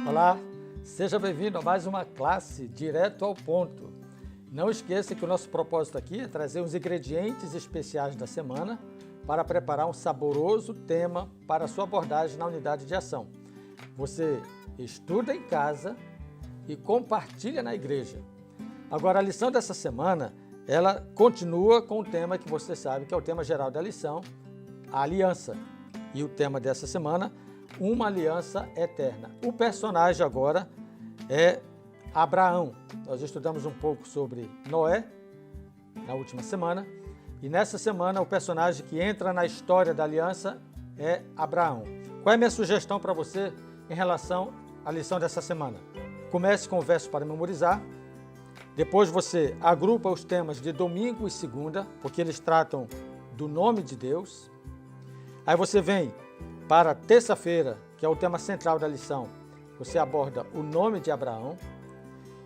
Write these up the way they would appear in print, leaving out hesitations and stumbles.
Olá, seja bem-vindo a mais uma classe direto ao ponto. Não esqueça que o nosso propósito aqui é trazer os ingredientes especiais da semana para preparar um saboroso tema para a sua abordagem na unidade de ação. Você estuda em casa e compartilha na igreja. Agora, a lição dessa semana, ela continua com o tema que você sabe que é o tema geral da lição, a aliança. E o tema dessa semana, uma aliança eterna. O personagem agora é Abraão. Nós estudamos um pouco sobre Noé na última semana e nessa semana o personagem que entra na história da aliança é Abraão. Qual é a minha sugestão para você em relação à lição dessa semana? Comece com o verso para memorizar, depois você agrupa os temas de domingo e segunda, porque eles tratam do nome de Deus. Aí você vem para terça-feira, que é o tema central da lição, você aborda o nome de Abraão.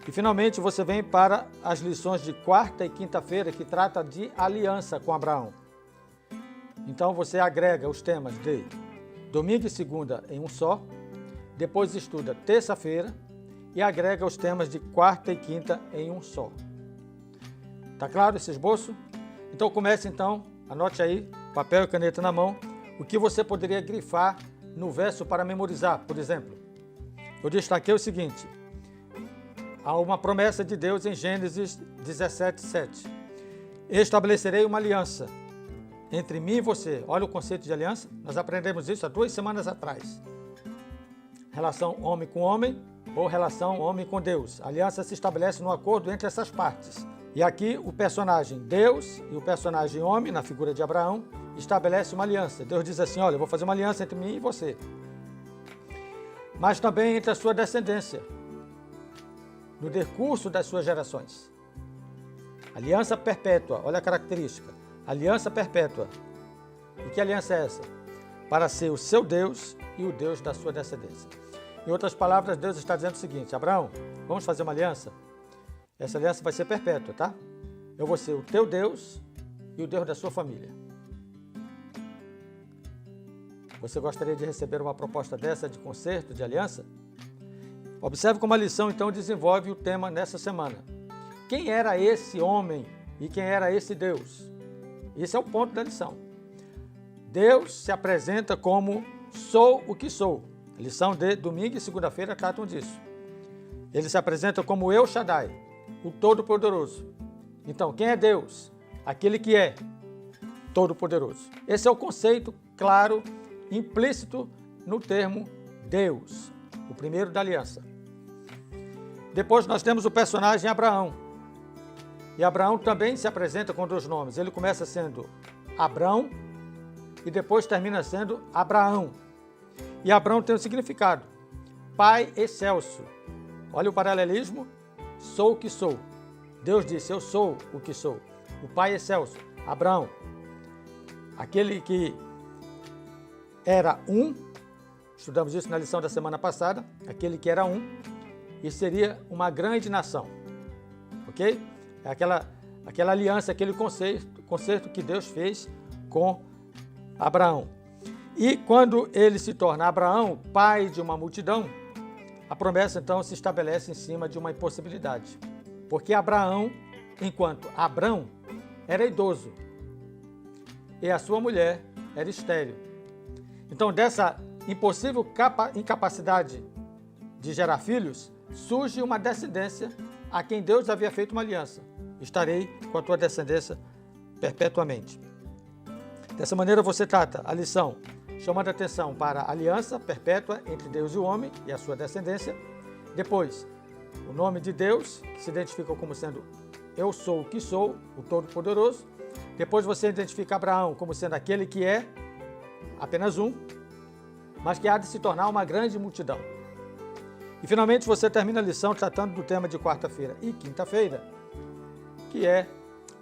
E finalmente você vem para as lições de quarta e quinta-feira, que trata de aliança com Abraão. Então você agrega os temas de domingo e segunda em um só, depois estuda terça-feira e agrega os temas de quarta e quinta em um só. Tá claro esse esboço? Então comece anote aí, papel e caneta na mão, o que você poderia grifar no verso para memorizar, por exemplo. Eu destaquei o seguinte: há uma promessa de Deus em Gênesis 17:7. Estabelecerei uma aliança entre mim e você. Olha o conceito de aliança, nós aprendemos isso há 2 semanas atrás. Relação homem com homem ou relação homem com Deus. A aliança se estabelece no acordo entre essas partes. E aqui o personagem Deus e o personagem homem, na figura de Abraão, estabelece uma aliança. Deus diz assim: olha, eu vou fazer uma aliança entre mim e você. Mas também entre a sua descendência, no decurso das suas gerações. Aliança perpétua, olha a característica. Aliança perpétua. E que aliança é essa? Para ser o seu Deus e o Deus da sua descendência. Em outras palavras, Deus está dizendo o seguinte: Abraão, vamos fazer uma aliança? Essa aliança vai ser perpétua, tá? Eu vou ser o teu Deus e o Deus da sua família. Você gostaria de receber uma proposta dessa de conserto, de aliança? Observe como a lição, então, desenvolve o tema nessa semana. Quem era esse homem e quem era esse Deus? Esse é o ponto da lição. Deus se apresenta como sou o que sou. A lição de domingo e segunda-feira tratam disso. Ele se apresenta como El Shaddai, o Todo-Poderoso. Então, quem é Deus? Aquele que é Todo-Poderoso. Esse é o conceito claro, implícito no termo Deus, o primeiro da aliança. Depois nós temos o personagem Abraão. E Abraão também se apresenta com 2 nomes. Ele começa sendo Abrão e depois termina sendo Abraão. E Abraão tem um significado: Pai excelso. Olha o paralelismo. Sou o que sou. Deus disse: eu sou o que sou. O Pai excelso, Abraão. Aquele que era estudamos isso na lição da semana passada, aquele que era e seria uma grande nação, ok? É aquela aliança, aquele concerto que Deus fez com Abraão. E quando ele se torna Abraão, pai de uma multidão, a promessa então se estabelece em cima de uma impossibilidade, porque Abraão, enquanto Abrão, era idoso e a sua mulher era estéril. Então, dessa impossível incapacidade de gerar filhos, surge uma descendência a quem Deus havia feito uma aliança. Estarei com a tua descendência perpetuamente. Dessa maneira você trata a lição chamando a atenção para a aliança perpétua entre Deus e o homem e a sua descendência. Depois, o nome de Deus, que se identifica como sendo eu sou o que sou, o Todo-Poderoso. Depois você identifica Abraão como sendo aquele que é apenas mas que há de se tornar uma grande multidão. E finalmente você termina a lição tratando do tema de quarta-feira e quinta-feira, que é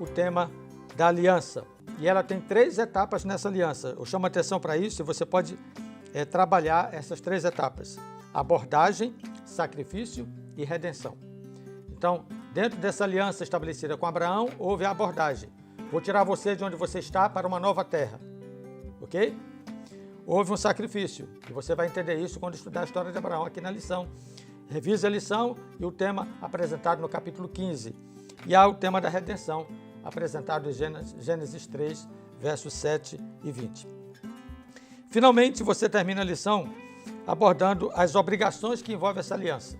o tema da aliança. E ela tem 3 etapas nessa aliança. Eu chamo a atenção para isso e você pode trabalhar essas 3 etapas: abordagem, sacrifício e redenção. Então, dentro dessa aliança estabelecida com Abraão, houve a abordagem. Vou tirar você de onde você está para uma nova terra. Ok? Houve um sacrifício. E você vai entender isso quando estudar a história de Abraão aqui na lição. Revise a lição e o tema apresentado no capítulo 15. E há o tema da redenção, apresentado em Gênesis 3, versos 7 e 20. Finalmente, você termina a lição abordando as obrigações que envolvem essa aliança.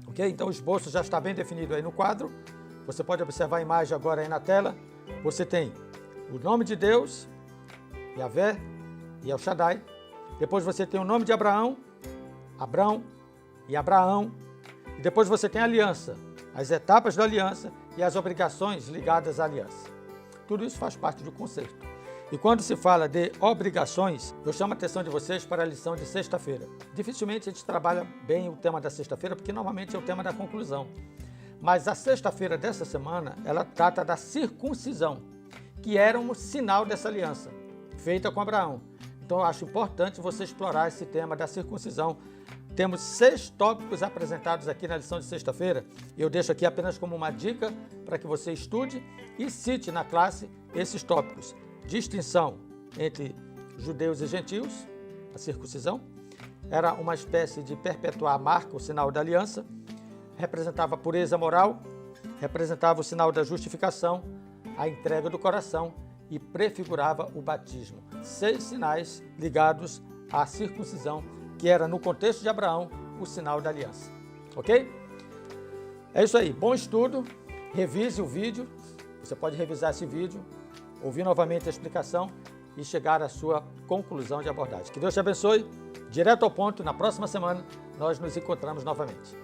Ok? Então, o esboço já está bem definido aí no quadro. Você pode observar a imagem agora aí na tela. Você tem o nome de Deus, Yahvé e El Shaddai. Depois você tem o nome de Abraão, Abrão e Abraão. E depois você tem a aliança, as etapas da aliança e as obrigações ligadas à aliança. Tudo isso faz parte do conceito. E quando se fala de obrigações, eu chamo a atenção de vocês para a lição de sexta-feira. Dificilmente a gente trabalha bem o tema da sexta-feira, porque normalmente é o tema da conclusão. Mas a sexta-feira dessa semana, ela trata da circuncisão, que era um sinal dessa aliança, feita com Abraão. Então eu acho importante você explorar esse tema da circuncisão. Temos 6 tópicos apresentados aqui na lição de sexta-feira. Eu deixo aqui apenas como uma dica para que você estude e cite na classe esses tópicos. Distinção entre judeus e gentios, a circuncisão. Era uma espécie de perpetuar a marca, o sinal da aliança. Representava a pureza moral, representava o sinal da justificação, a entrega do coração e prefigurava o batismo. 6 sinais ligados à circuncisão, que era, no contexto de Abraão, o sinal da aliança. Ok? É isso aí. Bom estudo. Revise o vídeo. Você pode revisar esse vídeo, ouvir novamente a explicação e chegar à sua conclusão de abordagem. Que Deus te abençoe. Direto ao ponto, na próxima semana nós nos encontramos novamente.